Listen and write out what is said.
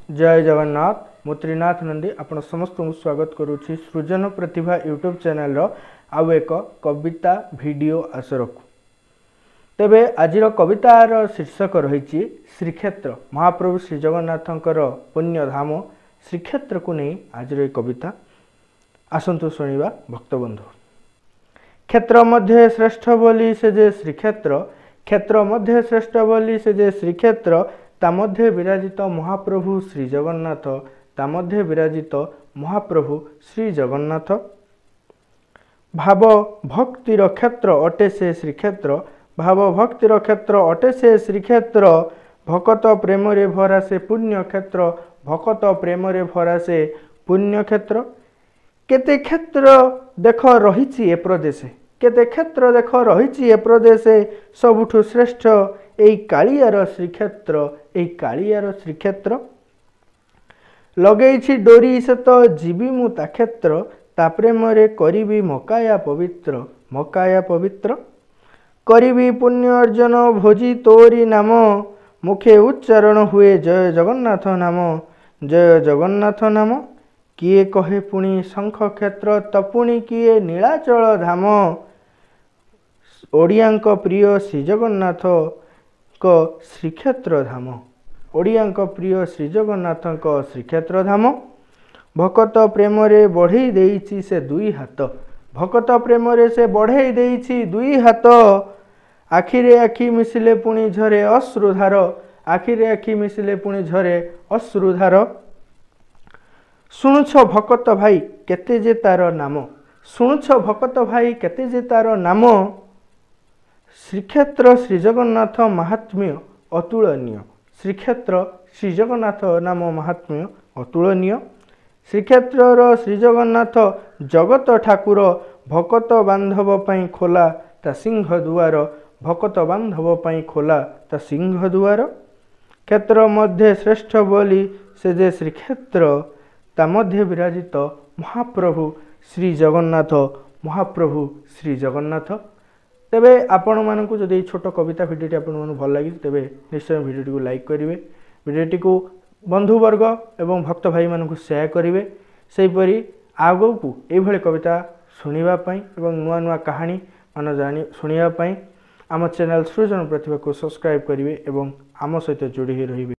जय जगन्नाथ मु त्रिनाथ नंदी आपण समस्त स्वागत करुच्ची सृजन प्रतिभा यूट्यूब चैनल आउ एक कविता वीडियो आसर को तेबे आज कवितार शीर्षक रही श्रीक्षेत्र महाप्रभु श्री जगन्नाथंकर पुण्य धाम श्रीक्षेत्र को नहीं आज कविता आसतु शुणा भक्तबंधु। क्षेत्र मध्य श्रेष्ठ बोली से जे श्रीक्षेत्र क्षेत्र मध्य श्रेष्ठ बोली से जे श्रीक्षेत्र ता मध्य विराजित महाप्रभु श्री जगन्नाथ ता मध्य विराजित महाप्रभु श्री जगन्नाथ भाव भक्तिर क्षेत्र अटे से श्रीक्षेत्र भाव भक्तिर क्षेत्र अटे से श्रीक्षेत्र भकत प्रेम रे भरा से पुण्य क्षेत्र भकत प्रेम रे भरा से पुण्य क्षेत्र केते क्षेत्र देख रही ए प्रदेशे केते क्षेत्र देख रही ए प्रदेशे सबुठु श्रेष्ठ एई कालियार श्रीक्षेत्र एई कालियार श्रीक्षेत्र लगेइछि डोरी से तो जीवी मु ता क्षेत्र ता प्रेम रे करिबी मकाया पवित्र करिबी पुण्य अर्जन भोजी तोरी नाम मुखे उच्चारण हुए जय जगन्नाथ नाम किए कहे पुणी शंख क्षेत्र तपुणी किए नीलाचल धाम ओडियांक प्रिय श्री जगन्नाथ को श्रीक्षेत्र धाम ओडियांक प्रिय श्री जगन्नाथ को श्रीक्षेत्र धाम भकत प्रेम रे बढ़ई देइछि से दुई हाथ भकत प्रेम रे से बढ़ई देइछि दुई हाथ आखिरे आखि मिसिले पुणी झरे अश्रुधार आखिरे आखि मिसिले पुणी झरे अश्रुधार शुणुछ भकत भाई केते जे तार नाम शुणुछ भकत भाई केते जे तार नाम श्रीक्षेत्र श्री जगन्नाथ महात्म्य अतुलनीय श्रीक्षेत्र श्री जगन्नाथ नाम महात्म्य अतुलनीय श्रीक्षेत्र श्री जगन्नाथ जगत ठाकुर भकत बांधव पई खोला ता सिंह दुआर भकत बांधव पई खोला ता सिंह दुआर क्षेत्र मध्य श्रेष्ठ बोली से जे श्रीक्षेत्र ता मध्य विराजित महाप्रभु श्री जगन्नाथ तेबे आपण मानकु जदि छोट कविता वीडियोटी आपण मानकु भल लागि तेबे निश्चय वीडियोटी को लाइक करिवे वीडियोटी को बंधु वर्ग एवं भक्त भाई मानकु शेयर करिवे सेहि परि आगो को एभले कविता सुनिबा पई एवं नुआ नुआ कहानी मान जानि सुनिबा पई आम चैनल सृजन प्रतिभा को सब्सक्राइब करिवे एवं आम सहित जोड़ी रहिबे।